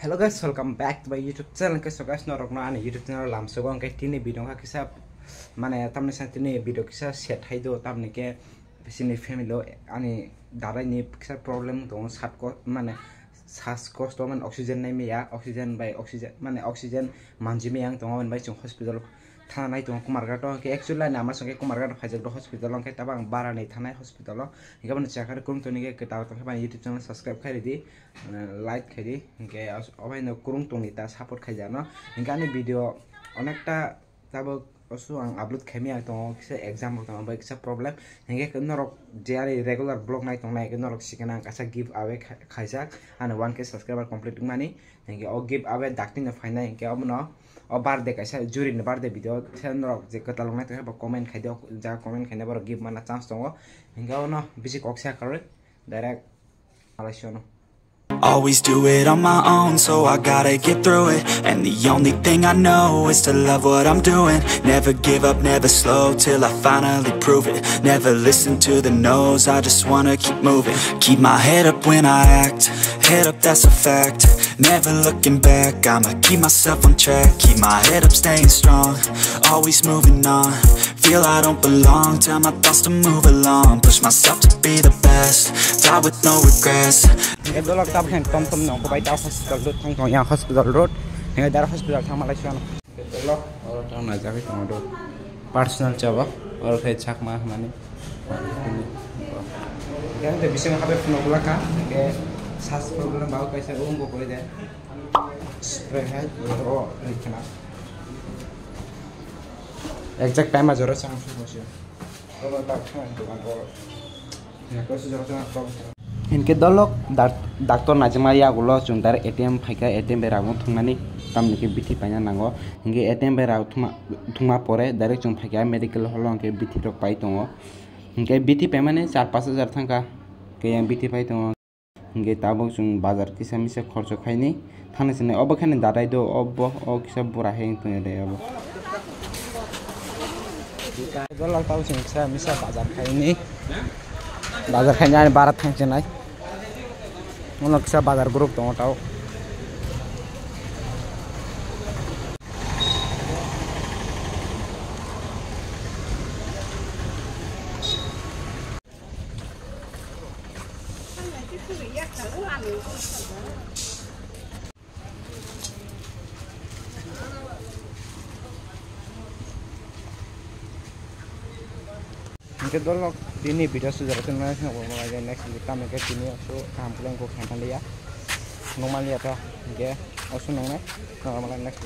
Hello guys, welcome back to my YouTube channel. So guys, norok na ani YouTube channel lam so gong kai tini video ka kisa mane tamne sa tini video kisa set hai do tamne ke besini family ani darai ni kisa problem dong sat ko mane sas cost man oxygen nai me ya oxygen by oxygen mane oxygen manji me yang dong by chung hospital thanai dong kumarga to ke actually na ama songe kumarga khajak do hospital long kai tabang bara nei thanai hospital lo inga ban chakar kum to ni ke ta to ba YouTube channel subscribe khai di like khai di ke obai no kurung tong ni ta support khai jano inga ni video onekta tabo osu ang upload khemi ang to kisa exam to ba kisa problem inge norok jari regular blog nai tong nai ke norok sikana kasa give away khaijak and 1k subscriber complete mani inge o give away dakting na final inge obno o birthday kaisa juri ni birthday video norok je katalong nai to ba comment khai dio ja comment khai na ba give mana chance tongo inge ono bisi koksa kare direct alasyono. Always do it on my own, so I gotta get through it. And the only thing I know is to love what I'm doing. Never give up, never slow, till I finally prove it. Never listen to the no's, I just wanna keep moving. Keep my head up when I act, head up, that's a fact. Never looking back, I'ma keep myself on track. Keep my head up, staying strong, always moving on. Feel I don't belong, tell my thoughts to move along. Push myself to be the best, die with no regrets. Dolok tab hen tom nong ko bai ta hospital road thang thong yang hospital road he dar hospital thang malaysia no dolok or thang na jabi tong do personal chaba or khe chak ma mane yang de bising habe phone gula ka ke sas problem ba kaisa room ko koi de spray hai ro likhna exact time ma jora sang su bosio dolok tab thang dukan ko ya ko su jora problem इनके दलक doctor नाजमाया गुलो चुंदार ATM फाइका ATM बेरागो थुंगनानि तामनि के बिथि पाइना नांगो इनके ATM बेराग थुंगा परे direct जों फाइका medical hall के बिथि रक पाइ दङो इनके बिथि पेमाने 4-5 थांगा के yang बिथि पाइ दङो इनके ताबो जों बाजार किसा मिसा खर्च खाइनि थानसेने अबखाने दादाय दो अब ओ किसा बुरा हें तने दे अब दलक ताउ जों किसा मिसा बाजार खाइनि बाजार खाइनि बारा थांसेनाय उनक सा बाजार ग्रुप दङ ताव इनके dolok ini video sejarah sebenarnya ngomong next kita mereka sini so kampulan ko khantan liya normal liya ta ge osu nang na normal next